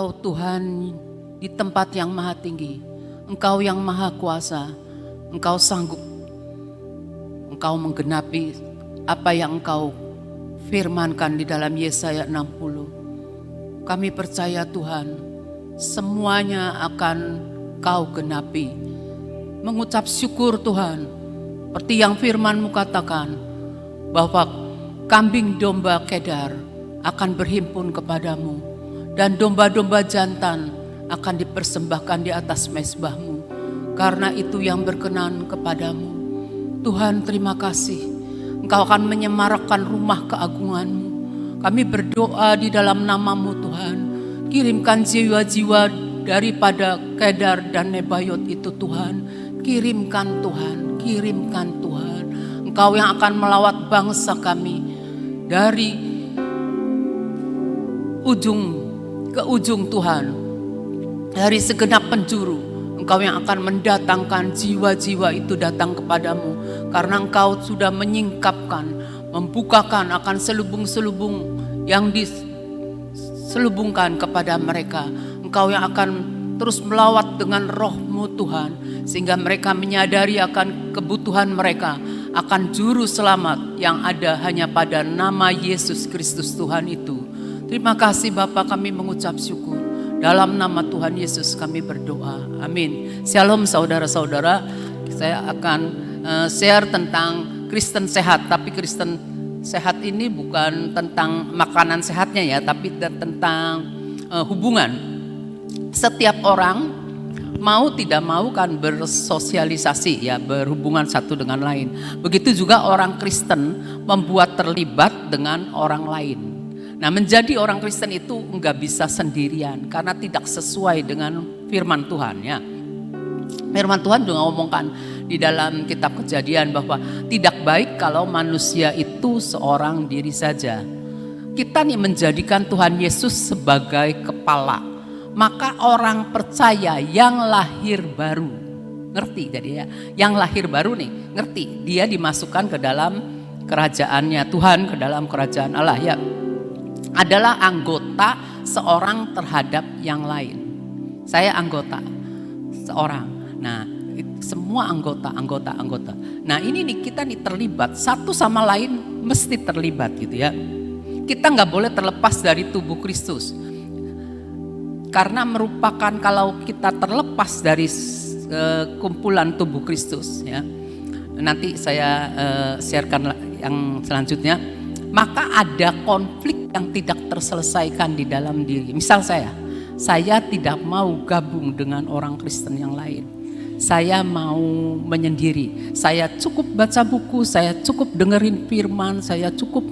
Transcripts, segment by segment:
Engkau Tuhan di tempat yang maha tinggi, Engkau yang maha kuasa, Engkau sanggup, Engkau menggenapi apa yang Engkau firmankan di dalam Yesaya 60. Kami percaya Tuhan, semuanya akan Kau genapi. Mengucap syukur Tuhan, seperti yang firman-Mu katakan, bahwa kambing domba Kedar akan berhimpun kepadamu, dan domba-domba jantan akan dipersembahkan di atas mezbah-Mu, karena itu yang berkenan kepadamu. Tuhan, terima kasih, Engkau akan menyemarakkan rumah keagungan-Mu. Kami berdoa di dalam nama-Mu Tuhan, kirimkan jiwa-jiwa daripada Kedar dan Nebayot itu Tuhan. Kirimkan Tuhan, kirimkan Tuhan. Engkau yang akan melawat bangsa kami dari ujung ke ujung Tuhan, dari segenap penjuru. Engkau yang akan mendatangkan jiwa-jiwa itu datang kepadamu, karena Engkau sudah menyingkapkan, membukakan akan selubung-selubung yang diselubungkan kepada mereka. Engkau yang akan terus melawat dengan roh-Mu Tuhan, sehingga mereka menyadari akan kebutuhan mereka, akan juru selamat yang ada hanya pada nama Yesus Kristus Tuhan itu. Terima kasih Bapa, kami mengucap syukur. Dalam nama Tuhan Yesus kami berdoa. Amin. Shalom saudara-saudara. Saya akan share tentang Kristen sehat. Tapi Kristen sehat ini bukan tentang makanan sehatnya ya, tapi tentang hubungan. Setiap orang mau tidak mau kan bersosialisasi ya, berhubungan satu dengan lain. Begitu juga orang Kristen membuat terlibat dengan orang lain. Nah, menjadi orang Kristen itu enggak bisa sendirian karena tidak sesuai dengan firman Tuhan ya. Firman Tuhan juga ngomongkan di dalam kitab Kejadian bahwa tidak baik kalau manusia itu seorang diri saja. Kita nih menjadikan Tuhan Yesus sebagai kepala. Maka orang percaya yang lahir baru, ngerti jadi ya, yang lahir baru nih, ngerti, dia dimasukkan ke dalam kerajaannya Tuhan, ke dalam kerajaan Allah ya, adalah anggota seorang terhadap yang lain. Saya anggota seorang, nah semua anggota. Nah ini nih kita nih terlibat, satu sama lain mesti terlibat gitu ya. Kita nggak boleh terlepas dari tubuh Kristus. Karena merupakan kalau kita terlepas dari kumpulan tubuh Kristus ya, nanti saya sharekan yang selanjutnya, maka ada konflik yang tidak terselesaikan di dalam diri. Misal saya tidak mau gabung dengan orang Kristen yang lain, saya mau menyendiri, saya cukup baca buku, saya cukup dengerin firman, saya cukup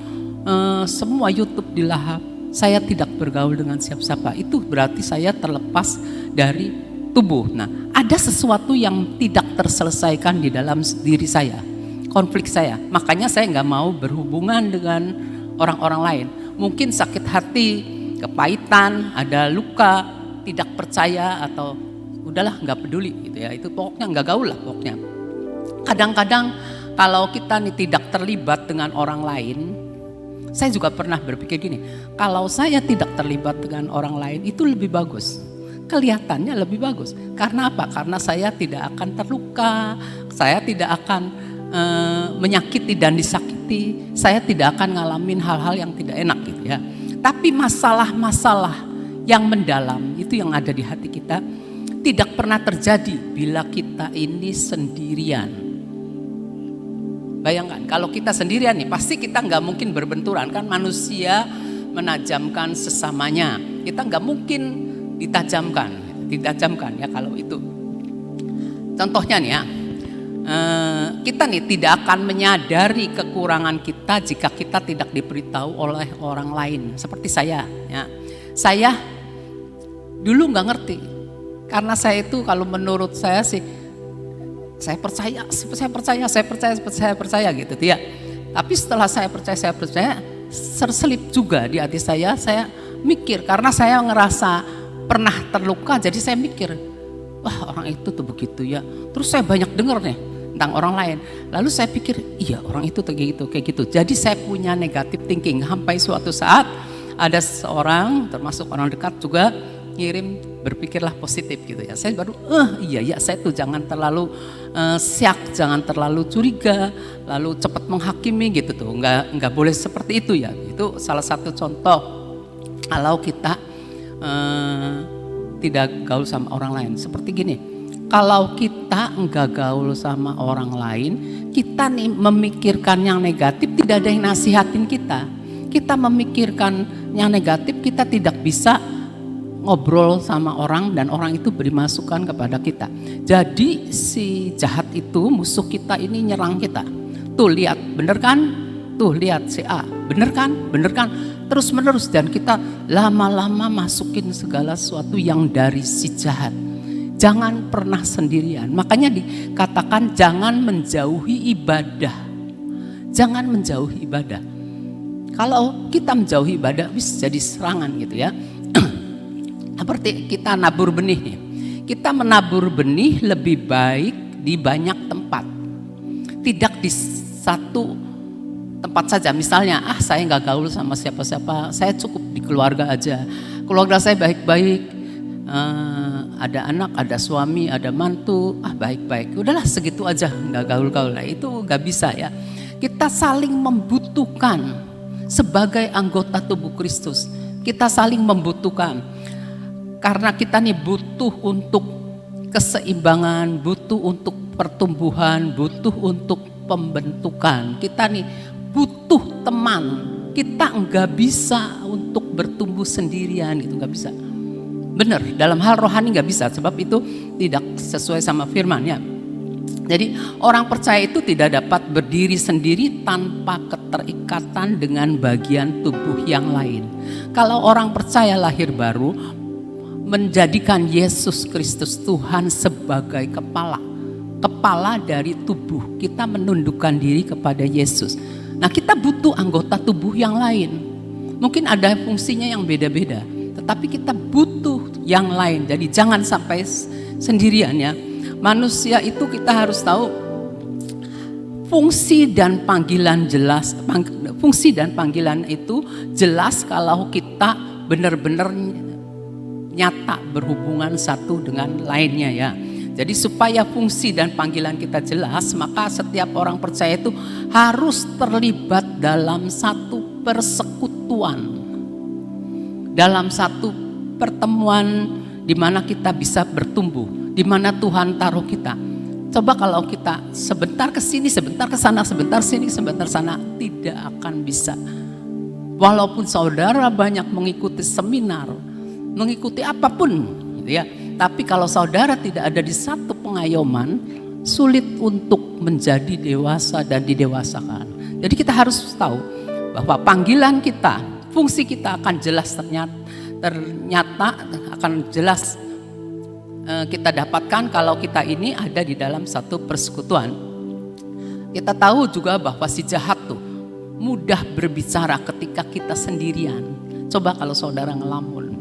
semua YouTube dilahap. Saya tidak bergaul dengan siapa-siapa, itu berarti saya terlepas dari tubuh. Nah, ada sesuatu yang tidak terselesaikan di dalam diri saya, konflik saya. Makanya saya nggak mau berhubungan dengan orang-orang lain. Mungkin sakit hati, kepahitan, ada luka, tidak percaya atau udahlah nggak peduli gitu ya. Itu pokoknya nggak gaul lah pokoknya. Kadang-kadang kalau kita nih tidak terlibat dengan orang lain, saya juga pernah berpikir gini, kalau saya tidak terlibat dengan orang lain itu lebih bagus. Kelihatannya lebih bagus. Karena apa? Karena saya tidak akan terluka, saya tidak akan menyakiti dan disakiti, saya tidak akan ngalamin hal-hal yang tidak enak gitu ya. Tapi masalah-masalah yang mendalam itu yang ada di hati kita tidak pernah terjadi bila kita ini sendirian. Bayangkan kalau kita sendirian nih, pasti kita nggak mungkin berbenturan kan, manusia menajamkan sesamanya. Kita nggak mungkin ditajamkan ya kalau itu. Contohnya nih ya, kita nih tidak akan menyadari kekurangan kita jika kita tidak diberitahu oleh orang lain. Seperti saya ya, saya dulu nggak ngerti, karena saya itu kalau menurut saya sih, saya percaya gitu ya. Tapi setelah saya percaya terselip juga di hati saya mikir, karena saya ngerasa pernah terluka, jadi saya mikir, wah orang itu tuh begitu ya. Terus saya banyak dengar nih tentang orang lain. Lalu saya pikir, iya orang itu kayak gitu. Jadi saya punya negative thinking sampai suatu saat ada seorang, termasuk orang dekat juga, ngirim berpikirlah positif gitu ya. Saya baru iya saya tuh jangan terlalu syak, jangan terlalu curiga, lalu cepat menghakimi gitu tuh. Enggak boleh seperti itu ya. Itu salah satu contoh kalau kita tidak gaul sama orang lain. Seperti gini, kalau kita enggak gaul sama orang lain, kita nih memikirkan yang negatif, tidak ada yang nasihatin kita. Kita memikirkan yang negatif, kita tidak bisa ngobrol sama orang dan orang itu beri masukan kepada kita. Jadi si jahat itu, musuh kita ini nyerang kita. Tuh lihat, bener kan? Tuh lihat si A, bener kan? Bener kan? Terus menerus, dan kita lama-lama masukin segala sesuatu yang dari si jahat. Jangan pernah sendirian. Makanya dikatakan jangan menjauhi ibadah. Jangan menjauhi ibadah. Kalau kita menjauhi ibadah bisa jadi serangan gitu ya. Seperti kita nabur benih nih. Kita menabur benih lebih baik di banyak tempat. Tidak di satu tempat saja. Misalnya, saya nggak gaul sama siapa-siapa, saya cukup di keluarga aja. Keluarga saya baik-baik, ada anak, ada suami, ada mantu, baik-baik. Udahlah segitu aja, nggak gaul-gaul. Nah, itu nggak bisa ya. Kita saling membutuhkan sebagai anggota tubuh Kristus. Kita saling membutuhkan. Karena kita nih butuh untuk keseimbangan, butuh untuk pertumbuhan, butuh untuk pembentukan. Kita nih butuh teman. Kita enggak bisa untuk bertumbuh sendirian gitu, enggak bisa. Benar, dalam hal rohani enggak bisa, sebab itu tidak sesuai sama firman ya. Jadi orang percaya itu tidak dapat berdiri sendiri tanpa keterikatan dengan bagian tubuh yang lain. Kalau orang percaya lahir baru, menjadikan Yesus Kristus Tuhan sebagai kepala dari tubuh. Kita menundukkan diri kepada Yesus. Nah, kita butuh anggota tubuh yang lain. Mungkin ada fungsinya yang beda-beda, tetapi kita butuh yang lain. Jadi jangan sampai sendirian ya. Manusia itu kita harus tahu fungsi dan panggilan jelas. Fungsi dan panggilan itu jelas kalau kita benar-benar nyata berhubungan satu dengan lainnya ya. Jadi supaya fungsi dan panggilan kita jelas, maka setiap orang percaya itu harus terlibat dalam satu persekutuan, dalam satu pertemuan di mana kita bisa bertumbuh, di mana Tuhan taruh kita. Coba kalau kita sebentar ke sini, sebentar ke sana, sebentar sini, sebentar sana, tidak akan bisa. Walaupun saudara banyak mengikuti seminar, mengikuti apapun gitu ya, tapi kalau saudara tidak ada di satu pengayoman, sulit untuk menjadi dewasa dan didewasakan. Jadi kita harus tahu bahwa panggilan kita, fungsi kita akan jelas ternyata akan jelas kita dapatkan kalau kita ini ada di dalam satu persekutuan. Kita tahu juga bahwa si jahat tuh mudah berbicara ketika kita sendirian. Coba kalau saudara ngelamun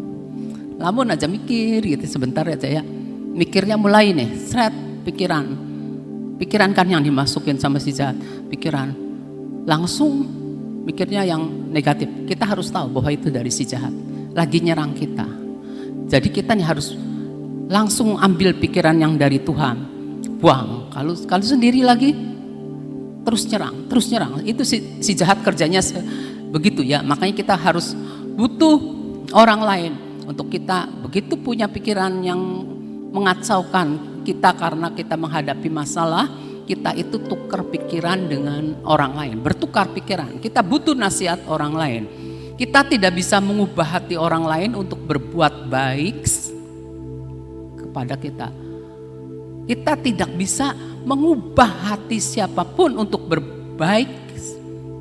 aja, mikir gitu sebentar aja ya. Mikirnya mulai nih, seret pikiran kan yang dimasukin sama si jahat, pikiran langsung mikirnya yang negatif. Kita harus tahu bahwa itu dari si jahat lagi nyerang kita. Jadi kita nih harus langsung ambil pikiran yang dari Tuhan, buang. Kalau sendiri lagi terus nyerang. Itu si jahat kerjanya begitu ya. Makanya kita harus butuh orang lain untuk kita begitu punya pikiran yang mengacaukan kita karena kita menghadapi masalah, kita itu tukar pikiran dengan orang lain, bertukar pikiran. Kita butuh nasihat orang lain. Kita tidak bisa mengubah hati orang lain untuk berbuat baik kepada kita. Kita tidak bisa mengubah hati siapapun untuk berbaik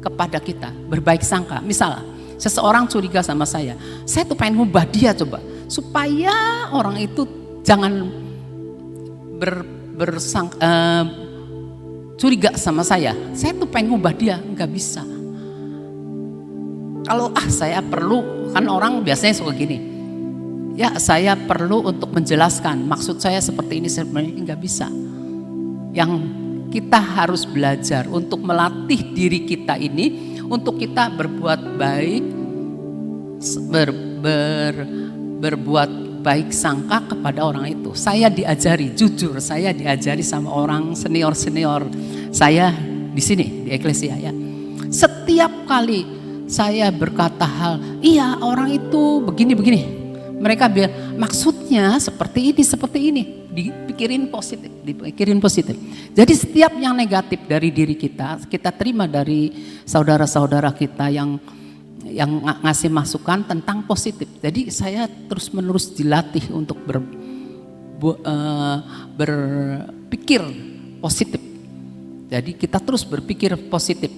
kepada kita, berbaik sangka. Misal, seseorang curiga sama saya tuh pengen ngubah dia coba, supaya orang itu jangan curiga sama saya tuh pengen ngubah dia, nggak bisa. Kalau saya perlu, kan orang biasanya suka gini, ya saya perlu untuk menjelaskan, maksud saya seperti ini, nggak bisa. Yang kita harus belajar untuk melatih diri kita ini, untuk kita berbuat baik, berbuat berbaik sangka kepada orang itu. Saya diajari, jujur saya diajari sama orang senior-senior saya di sini, di Eklesia ya. Setiap kali saya berkata hal, iya orang itu begini-begini, mereka bilang maksudnya seperti ini, dipikirin positif. Jadi setiap yang negatif dari diri kita terima dari saudara-saudara kita yang ngasih masukan tentang positif. Jadi saya terus menerus dilatih untuk berpikir positif. Jadi kita terus berpikir positif,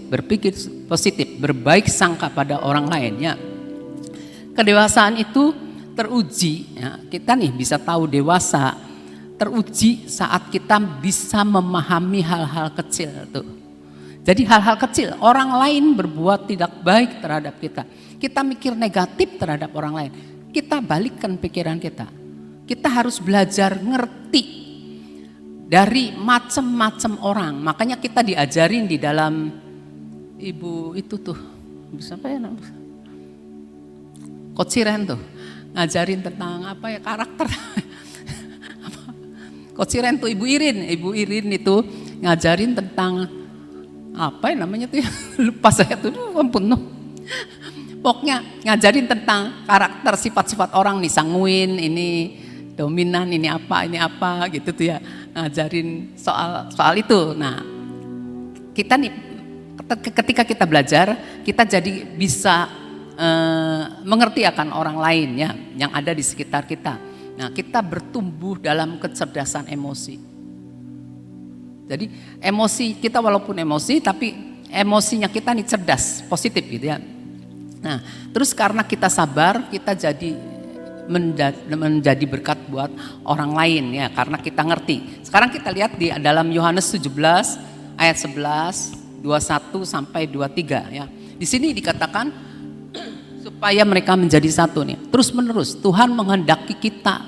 berbaik sangka pada orang lain ya. Kedewasaan itu teruji ya. Kita nih bisa tahu dewasa teruji saat kita bisa memahami hal-hal kecil tuh. Jadi hal-hal kecil, orang lain berbuat tidak baik terhadap kita. Kita mikir negatif terhadap orang lain. Kita balikkan pikiran kita. Kita harus belajar ngerti dari macam-macam orang. Makanya kita diajarin di dalam ibu itu tuh. Bisa apa ya namanya? Coach Siren tuh. Ngajarin tentang apa ya karakter. Coach Siren tuh Ibu Irin itu ngajarin tentang apa ya namanya tuh ya, lupa saya tuh, ampun no. Pokoknya ngajarin tentang karakter sifat-sifat orang nih, sanguin, ini dominan, ini apa gitu tuh ya, ngajarin soal itu. Nah kita nih ketika kita belajar kita jadi bisa mengerti akan orang lain ya yang ada di sekitar kita. Nah kita bertumbuh dalam kecerdasan emosi. Jadi emosi kita walaupun emosi tapi emosinya kita nih cerdas, positif gitu ya. Nah terus karena kita sabar kita jadi menjadi berkat buat orang lain ya karena kita ngerti. Sekarang kita lihat di dalam Yohanes 17 ayat 11, 21 sampai 23 ya. Di sini dikatakan supaya mereka menjadi satu nih. Terus menerus Tuhan menghendaki kita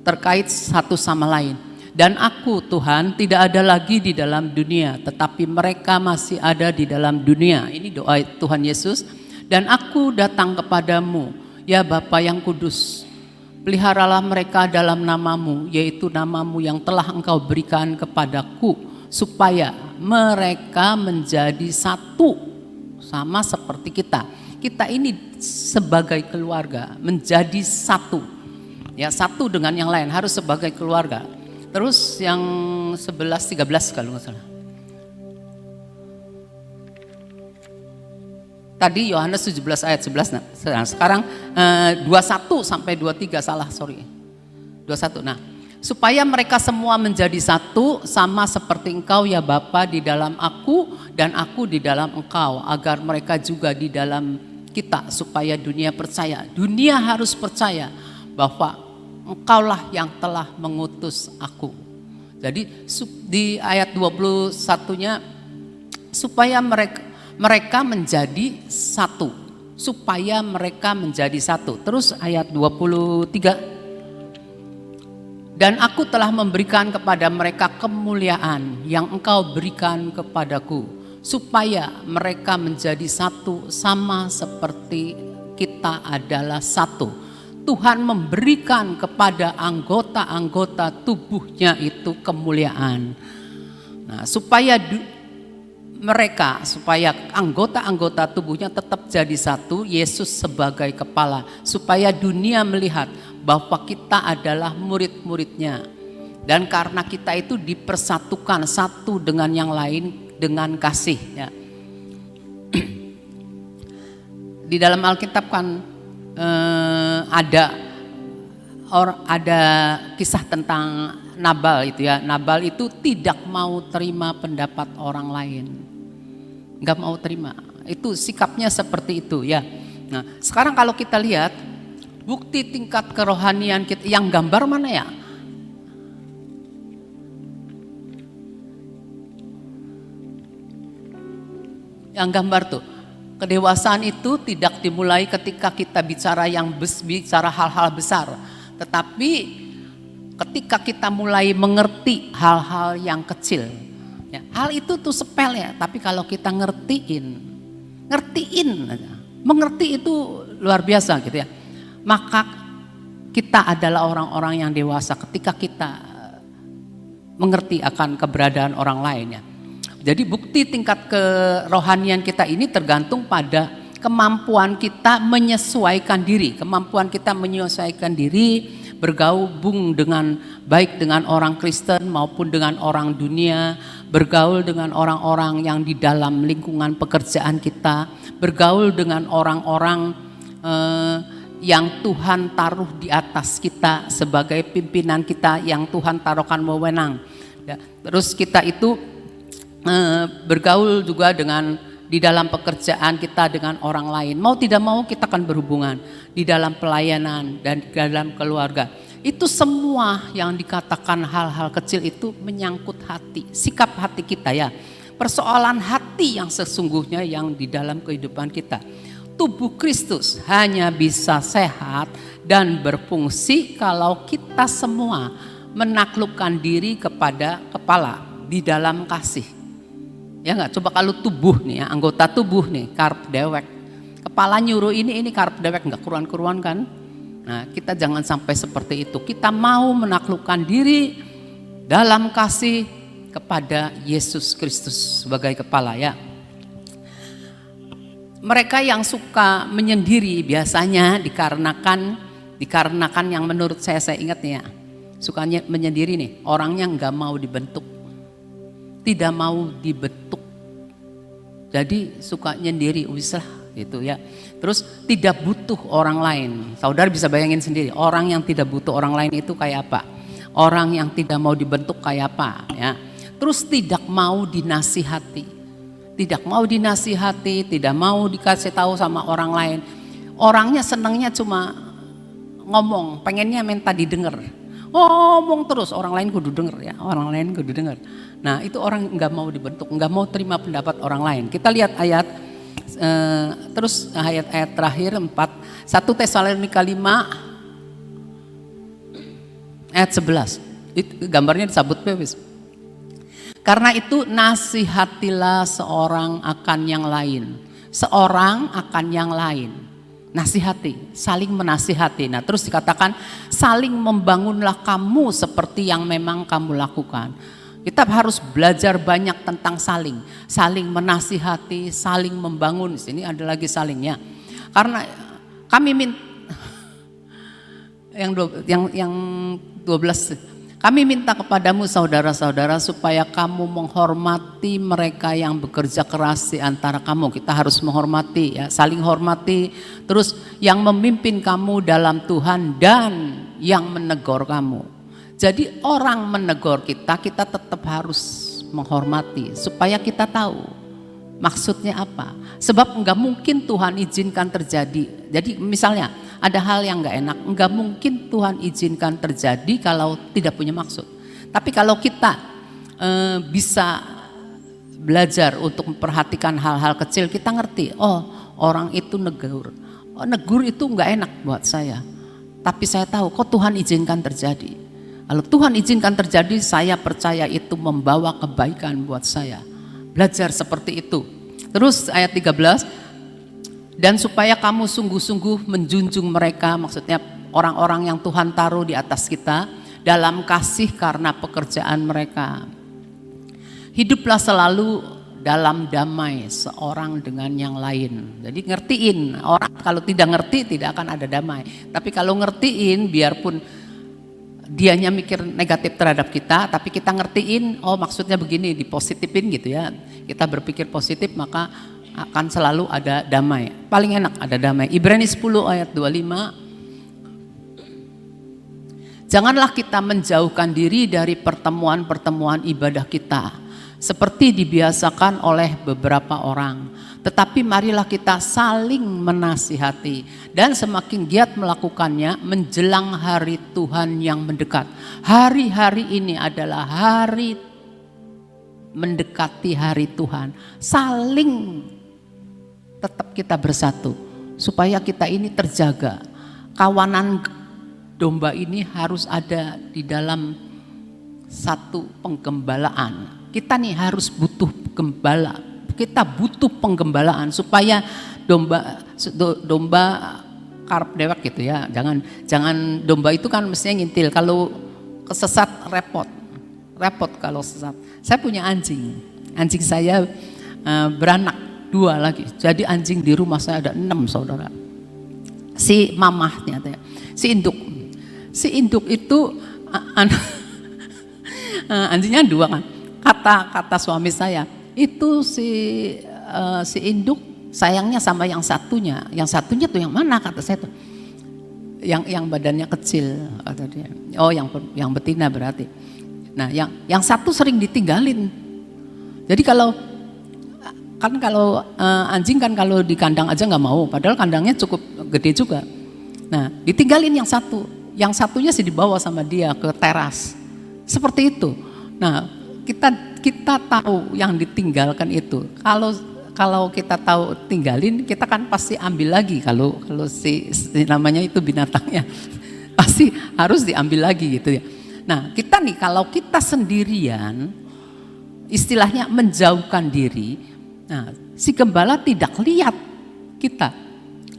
terkait satu sama lain. Dan aku Tuhan tidak ada lagi di dalam dunia, tetapi mereka masih ada di dalam dunia. Ini doa Tuhan Yesus. Dan aku datang kepadamu, ya Bapa yang kudus. Peliharalah mereka dalam namamu, yaitu namamu yang telah engkau berikan kepadaku. Supaya mereka menjadi satu, sama seperti kita. Kita ini sebagai keluarga, menjadi satu. Ya satu dengan yang lain, harus sebagai keluarga. Terus yang 11-13 kalau nggak salah. Tadi Yohanes 17 ayat 11. Nah, sekarang 21 sampai 23 salah, sorry. 21. Nah, supaya mereka semua menjadi satu sama seperti engkau ya Bapa di dalam aku dan aku di dalam engkau, agar mereka juga di dalam kita supaya dunia percaya. Dunia harus percaya bahwa engkaulah yang telah mengutus aku. Jadi di ayat 21-nya supaya mereka menjadi satu. Supaya mereka menjadi satu. Terus ayat 23. Dan aku telah memberikan kepada mereka kemuliaan yang engkau berikan kepadaku. Supaya mereka menjadi satu sama seperti kita adalah satu. Tuhan memberikan kepada anggota-anggota tubuhnya itu kemuliaan. Nah, supaya anggota-anggota tubuhnya tetap jadi satu, Yesus sebagai kepala. Supaya dunia melihat bahwa kita adalah murid-muridnya. Dan karena kita itu dipersatukan satu dengan yang lain dengan kasih. Ya. Di dalam Alkitab kan ada kisah tentang Nabal itu ya. Nabal itu tidak mau terima pendapat orang lain, nggak mau terima. Itu sikapnya seperti itu ya. Nah sekarang kalau kita lihat bukti tingkat kerohanian kita, yang gambar mana ya? Yang gambar tuh. Kedewasaan itu tidak dimulai ketika kita bicara hal-hal besar, tetapi ketika kita mulai mengerti hal-hal yang kecil. Ya, hal itu tuh sepele ya, tapi kalau kita mengerti itu luar biasa gitu ya. Maka kita adalah orang-orang yang dewasa ketika kita mengerti akan keberadaan orang lain ya. Jadi bukti tingkat kerohanian kita ini tergantung pada kemampuan kita menyesuaikan diri, bergabung dengan baik dengan orang Kristen maupun dengan orang dunia, bergaul dengan orang-orang yang di dalam lingkungan pekerjaan kita, bergaul dengan orang-orang yang Tuhan taruh di atas kita sebagai pimpinan kita, yang Tuhan taruhkan wewenang. Ya, terus kita itu bergaul juga dengan di dalam pekerjaan kita dengan orang lain. Mau tidak mau kita akan berhubungan di dalam pelayanan dan di dalam keluarga. Itu semua yang dikatakan hal-hal kecil itu menyangkut hati, sikap hati kita ya. Persoalan hati yang sesungguhnya yang di dalam kehidupan kita. Tubuh Kristus hanya bisa sehat dan berfungsi kalau kita semua menaklukkan diri kepada kepala di dalam kasih. Ya enggak, coba kalau tubuh nih ya, anggota tubuh nih, karep dewek. Kepala nyuruh ini karep dewek, enggak keruan-keruan kan? Nah, kita jangan sampai seperti itu. Kita mau menaklukkan diri dalam kasih kepada Yesus Kristus sebagai kepala ya. Mereka yang suka menyendiri biasanya dikarenakan yang menurut saya ingat nih ya, sukanya menyendiri nih, orangnya enggak mau dibentuk. Tidak mau dibentuk, jadi suka nyendiri, wislah gitu ya. Terus tidak butuh orang lain. Saudara bisa bayangin sendiri, orang yang tidak butuh orang lain itu kayak apa? Orang yang tidak mau dibentuk kayak apa ya? Terus tidak mau dinasihati, tidak mau dikasih tahu sama orang lain. Orangnya senangnya cuma ngomong, pengennya minta didengar. Ngomong terus, orang lain kudu denger ya, Nah itu orang nggak mau dibentuk, nggak mau terima pendapat orang lain. Kita lihat ayat, terus ayat terakhir 1 Tesalonika 5 ayat 11. Itu gambarnya disabut bebas. Karena itu nasihatilah seorang akan yang lain. Nasihati, saling menasihati. Nah terus dikatakan saling membangunlah kamu seperti yang memang kamu lakukan. Kita harus belajar banyak tentang saling menasihati, saling membangun. Di sini ada lagi salingnya. Karena kami yang 12. Kami minta kepadamu saudara-saudara supaya kamu menghormati mereka yang bekerja keras di antara kamu. Kita harus menghormati ya, saling hormati. Terus yang memimpin kamu dalam Tuhan dan yang menegur kamu. Jadi orang menegur kita tetap harus menghormati supaya kita tahu maksudnya apa. Sebab enggak mungkin Tuhan izinkan terjadi. Jadi misalnya ada hal yang enggak enak, enggak mungkin Tuhan izinkan terjadi kalau tidak punya maksud. Tapi kalau kita bisa belajar untuk memperhatikan hal-hal kecil, kita ngerti, oh orang itu negur. Oh, negur itu enggak enak buat saya. Tapi saya tahu kok Tuhan izinkan terjadi. Kalau Tuhan izinkan terjadi, saya percaya itu membawa kebaikan buat saya. Belajar seperti itu. Terus ayat 13, dan supaya kamu sungguh-sungguh menjunjung mereka, maksudnya orang-orang yang Tuhan taruh di atas kita dalam kasih karena pekerjaan mereka. Hiduplah selalu dalam damai seorang dengan yang lain. Jadi ngertiin, orang kalau tidak ngerti tidak akan ada damai. Tapi kalau ngertiin, biarpun dianya mikir negatif terhadap kita, tapi kita ngertiin, oh maksudnya begini, dipositifin gitu ya. Kita berpikir positif maka akan selalu ada damai. Paling enak ada damai. Ibrani 10 ayat 25. Janganlah kita menjauhkan diri dari pertemuan-pertemuan ibadah kita seperti dibiasakan oleh beberapa orang. Tetapi marilah kita saling menasihati dan semakin giat melakukannya menjelang hari Tuhan yang mendekat. Hari-hari ini adalah hari mendekati hari Tuhan. Saling tetap kita bersatu supaya kita ini terjaga. Kawanan domba ini harus ada di dalam satu penggembalaan. Kita nih harus butuh gembala. Kita butuh penggembalaan supaya domba karep dewek gitu ya. Jangan domba itu kan mestinya ngintil. Kalau kesesat repot kalau sesat. Saya punya anjing saya beranak 2 lagi. Jadi anjing di rumah saya ada 6 saudara. Si mamahnya, si induk itu anjingnya 2 kan. Kata suami saya itu si induk sayangnya sama yang satunya tuh yang mana, kata saya tuh yang badannya kecil, kata dia. Oh, yang betina berarti. Nah, yang satu sering ditinggalin. Jadi kalau anjing kan kalau di kandang aja nggak mau, padahal kandangnya cukup gede juga. Nah, ditinggalin yang satunya sih dibawa sama dia ke teras. Seperti itu. Nah, kita tahu yang ditinggalkan itu. Kalau kita tahu tinggalin, kita kan pasti ambil lagi. Kalau si namanya itu binatangnya pasti harus diambil lagi gitu ya. Nah, kita nih kalau kita sendirian, istilahnya menjauhkan diri. Nah, si gembala tidak lihat kita.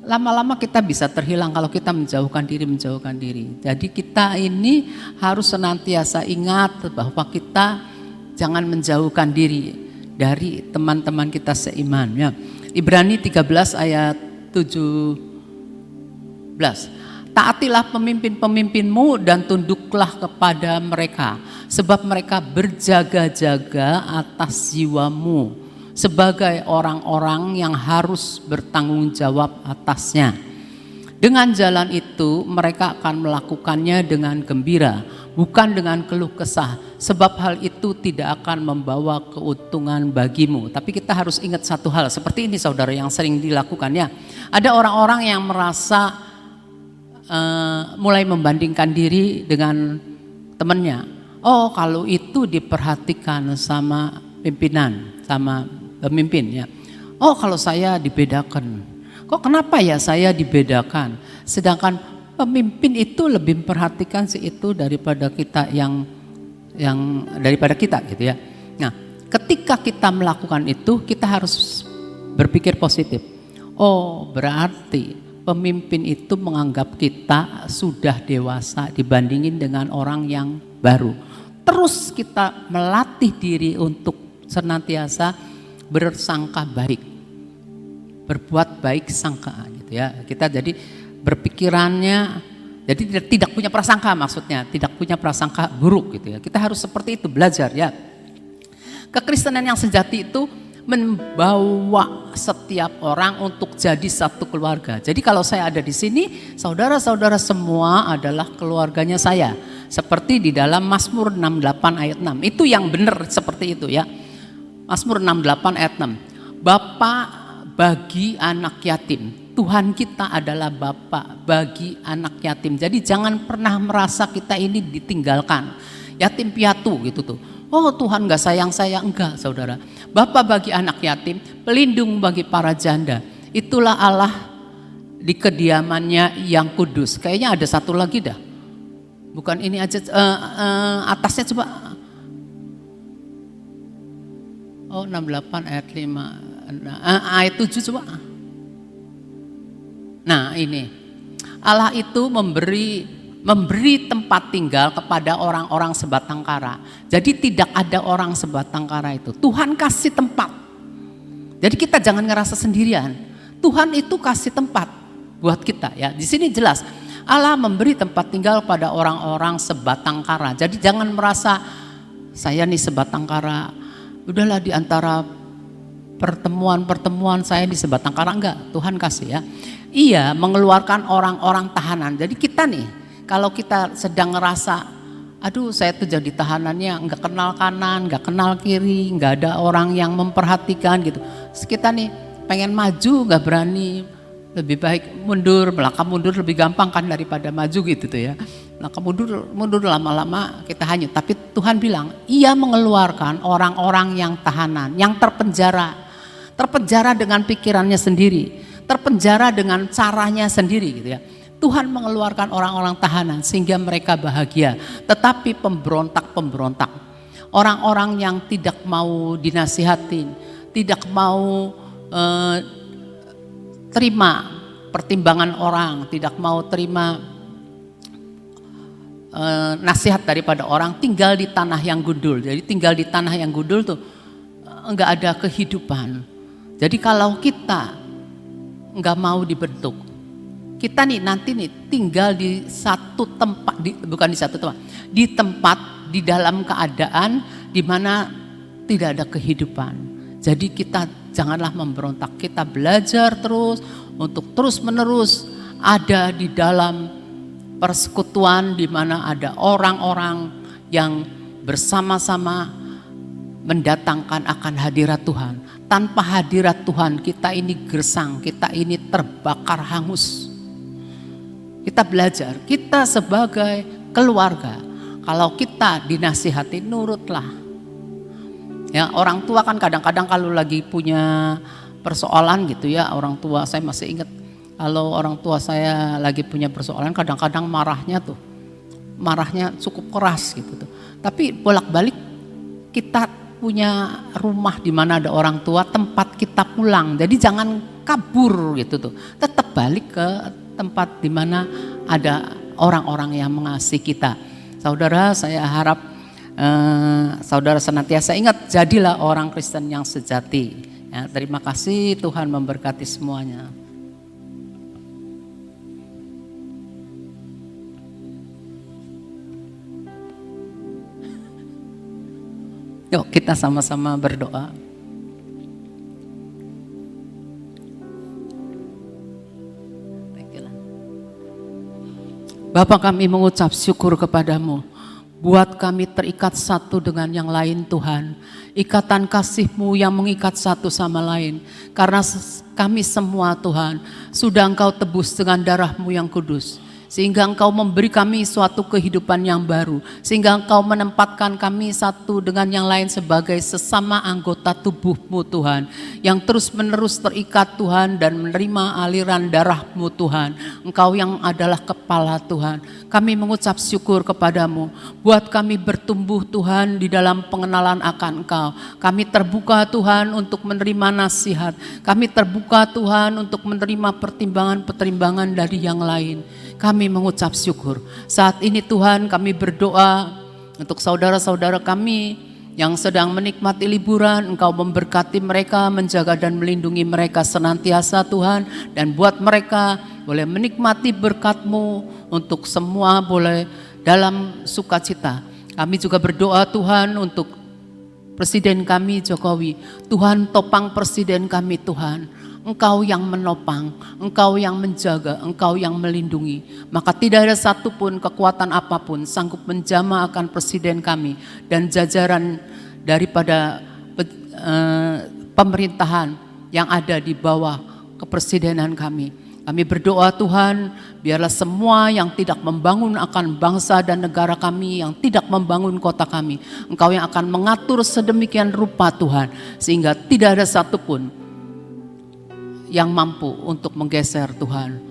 Lama-lama kita bisa terhilang kalau kita menjauhkan diri. Jadi kita ini harus senantiasa ingat bahwa kita jangan menjauhkan diri dari teman-teman kita seiman ya. Ibrani 13 ayat 17. Taatilah pemimpin-pemimpinmu dan tunduklah kepada mereka, sebab mereka berjaga-jaga atas jiwamu sebagai orang-orang yang harus bertanggung jawab atasnya. Dengan jalan itu mereka akan melakukannya dengan gembira, bukan dengan keluh kesah, sebab hal itu tidak akan membawa keuntungan bagimu. Tapi kita harus ingat satu hal, seperti ini saudara yang sering dilakukan ya. Ada orang-orang yang merasa mulai membandingkan diri dengan temannya. Oh, kalau itu diperhatikan sama pemimpin ya. Oh, kalau saya dibedakan. Kok kenapa ya saya dibedakan? Sedangkan pemimpin itu lebih memperhatikan si itu daripada kita yang daripada kita gitu ya. Nah, ketika kita melakukan itu, kita harus berpikir positif. Oh, berarti pemimpin itu menganggap kita sudah dewasa dibandingin dengan orang yang baru. Terus kita melatih diri untuk senantiasa bersangka baik, berbuat baik sangka gitu ya. Kita jadi berpikirannya, jadi tidak punya prasangka, maksudnya tidak punya prasangka buruk gitu ya. Kita harus seperti itu, belajar ya. Kekristenan yang sejati itu membawa setiap orang untuk jadi satu keluarga. Jadi kalau saya ada di sini, saudara-saudara semua adalah keluarganya saya. Seperti di dalam Mazmur 68 ayat 6. Itu yang benar seperti itu ya. Mazmur 68 ayat 6. Bapa bagi anak yatim. Tuhan kita adalah Bapa bagi anak yatim. Jadi jangan pernah merasa kita ini ditinggalkan. Yatim piatu gitu tuh. Oh, Tuhan gak sayang saya, enggak saudara. Bapa bagi anak yatim, pelindung bagi para janda. Itulah Allah di kediamannya yang kudus. Kayaknya ada satu lagi dah. Bukan ini aja, atasnya coba. Oh, 68 ayat 5, ayat 7 coba. Nah ini, Allah itu memberi tempat tinggal kepada orang-orang sebatang kara. Jadi tidak ada orang sebatang kara itu. Tuhan kasih tempat. Jadi kita jangan ngerasa sendirian. Tuhan itu kasih tempat buat kita ya. Di sini jelas Allah memberi tempat tinggal pada orang-orang sebatang kara. Jadi jangan merasa saya nih sebatang kara. Udahlah di antara pertemuan saya di sebatang kara, enggak. Tuhan kasih ya. Iya, mengeluarkan orang-orang tahanan. Jadi kita nih, kalau kita sedang ngerasa, aduh saya tuh jadi tahanannya nggak kenal kanan, nggak kenal kiri, nggak ada orang yang memperhatikan gitu. Terus kita nih pengen maju nggak berani, lebih baik mundur, melangkah mundur lebih gampang kan daripada maju gitu tuh ya. Melangkah mundur lama-lama kita hanyut. Tapi Tuhan bilang, Ia mengeluarkan orang-orang yang tahanan, yang terpenjara dengan pikirannya sendiri, terpenjara dengan caranya sendiri gitu ya. Tuhan mengeluarkan orang-orang tahanan sehingga mereka bahagia. Tetapi pemberontak, orang-orang yang tidak mau dinasihatin, tidak mau terima pertimbangan orang, tidak mau terima nasihat daripada orang, tinggal di tanah yang gundul. Jadi tinggal di tanah yang gundul tuh enggak ada kehidupan. Jadi kalau kita enggak mau dibentuk, kita nih nanti nih tinggal di satu tempat, bukan di satu tempat, di tempat di dalam keadaan di mana tidak ada kehidupan. Jadi kita janganlah memberontak, kita belajar terus untuk terus menerus ada di dalam persekutuan di mana ada orang-orang yang bersama-sama mendatangkan akan hadirat Tuhan. Tanpa hadirat Tuhan kita ini gersang, kita ini terbakar hangus. Kita belajar, kita sebagai keluarga, kalau kita dinasihati nurutlah. Ya, orang tua kan kadang-kadang kalau lagi punya persoalan gitu ya, orang tua saya masih ingat kalau orang tua saya lagi punya persoalan kadang-kadang marahnya cukup keras gitu tuh. Tapi bolak-balik kita punya rumah di mana ada orang tua, tempat kita pulang. Jadi jangan kabur gitu tuh. Tetap balik ke tempat di mana ada orang-orang yang mengasihi kita. Saudara, saya harap saudara senantiasa ingat, jadilah orang Kristen yang sejati. Ya, terima kasih, Tuhan memberkati semuanya. Yuk kita sama-sama berdoa. Bapa, kami mengucap syukur kepadamu. Buat kami terikat satu dengan yang lain Tuhan. Ikatan kasih-Mu yang mengikat satu sama lain. Karena kami semua Tuhan sudah Engkau tebus dengan darah-Mu yang kudus. Sehingga Engkau memberi kami suatu kehidupan yang baru. Sehingga Engkau menempatkan kami satu dengan yang lain sebagai sesama anggota tubuh-Mu Tuhan. Yang terus menerus terikat Tuhan dan menerima aliran darah-Mu Tuhan. Engkau yang adalah kepala Tuhan. Kami mengucap syukur kepadamu. Buat kami bertumbuh Tuhan di dalam pengenalan akan Engkau. Kami terbuka Tuhan untuk menerima nasihat. Kami terbuka Tuhan untuk menerima pertimbangan-pertimbangan dari yang lain. Kami mengucap syukur. Saat ini Tuhan kami berdoa untuk saudara-saudara kami yang sedang menikmati liburan. Engkau memberkati mereka, menjaga dan melindungi mereka senantiasa Tuhan. Dan buat mereka boleh menikmati berkat-Mu untuk semua boleh dalam sukacita. Kami juga berdoa Tuhan untuk Presiden kami Jokowi. Tuhan topang Presiden kami Tuhan. Engkau yang menopang, Engkau yang menjaga, Engkau yang melindungi. Maka tidak ada satupun kekuatan apapun sanggup menjamah akan Presiden kami dan jajaran daripada pemerintahan yang ada di bawah kepresidenan kami. Kami berdoa Tuhan, biarlah semua yang tidak membangun akan bangsa dan negara kami, yang tidak membangun kota kami, Engkau yang akan mengatur sedemikian rupa Tuhan, sehingga tidak ada satupun yang mampu untuk menggeser Tuhan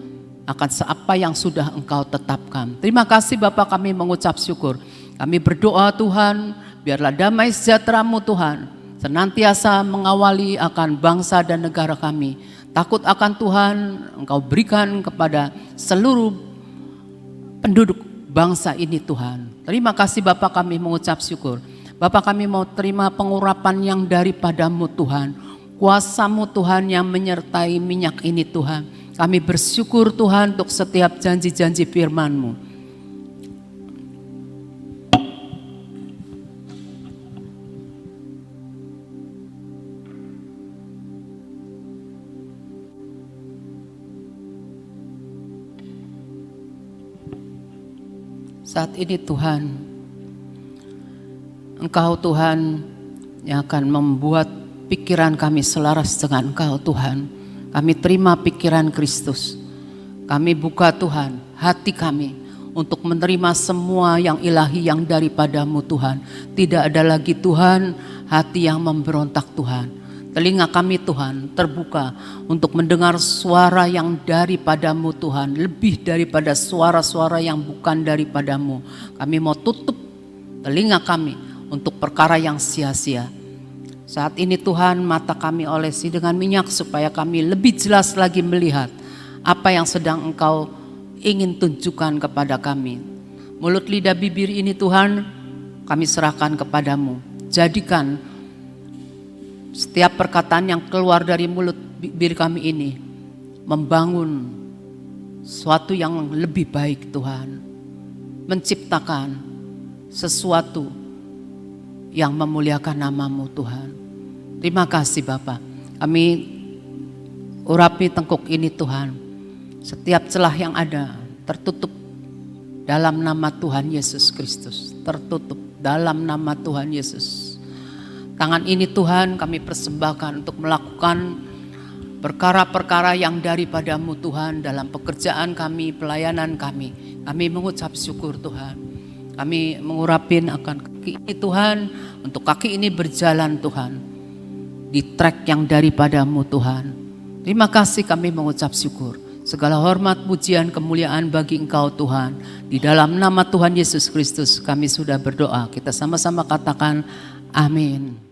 akan apa yang sudah Engkau tetapkan. Terima kasih Bapa, kami mengucap syukur. Kami berdoa Tuhan, biarlah damai sejahtera-Mu Tuhan senantiasa mengawali akan bangsa dan negara kami. Takut akan Tuhan Engkau berikan kepada seluruh penduduk bangsa ini Tuhan. Terima kasih Bapa, kami mengucap syukur. Bapa, kami mau terima pengurapan yang daripada-Mu Tuhan. Kuasa-Mu Tuhan yang menyertai minyak ini Tuhan. Kami bersyukur Tuhan untuk setiap janji-janji firman-Mu. Saat ini Tuhan, Engkau Tuhan yang akan membuat pikiran kami selaras dengan Engkau Tuhan. Kami terima pikiran Kristus. Kami buka Tuhan hati kami untuk menerima semua yang ilahi yang daripada-Mu Tuhan. Tidak ada lagi Tuhan hati yang memberontak Tuhan. Telinga kami Tuhan terbuka untuk mendengar suara yang daripada-Mu Tuhan. Lebih daripada suara-suara yang bukan daripada-Mu. Kami mau tutup telinga kami untuk perkara yang sia-sia. Saat ini Tuhan, mata kami olesi dengan minyak supaya kami lebih jelas lagi melihat apa yang sedang Engkau ingin tunjukkan kepada kami. Mulut, lidah, bibir ini Tuhan, kami serahkan kepadamu. Jadikan setiap perkataan yang keluar dari mulut bibir kami ini membangun sesuatu yang lebih baik Tuhan. Menciptakan sesuatu yang memuliakan nama-Mu Tuhan. Terima kasih Bapa. Kami urapi tengkuk ini Tuhan. Setiap celah yang ada tertutup dalam nama Tuhan Yesus Kristus. Tertutup dalam nama Tuhan Yesus. Tangan ini Tuhan kami persembahkan untuk melakukan perkara-perkara yang daripada-Mu Tuhan dalam pekerjaan kami, pelayanan kami. Kami mengucap syukur Tuhan. Kami mengurapin akan kaki ini Tuhan, untuk kaki ini berjalan Tuhan di trek yang daripada-Mu Tuhan. Terima kasih kami mengucap syukur. Segala hormat, pujian, kemuliaan bagi Engkau Tuhan. Di dalam nama Tuhan Yesus Kristus kami sudah berdoa. Kita sama-sama katakan amin.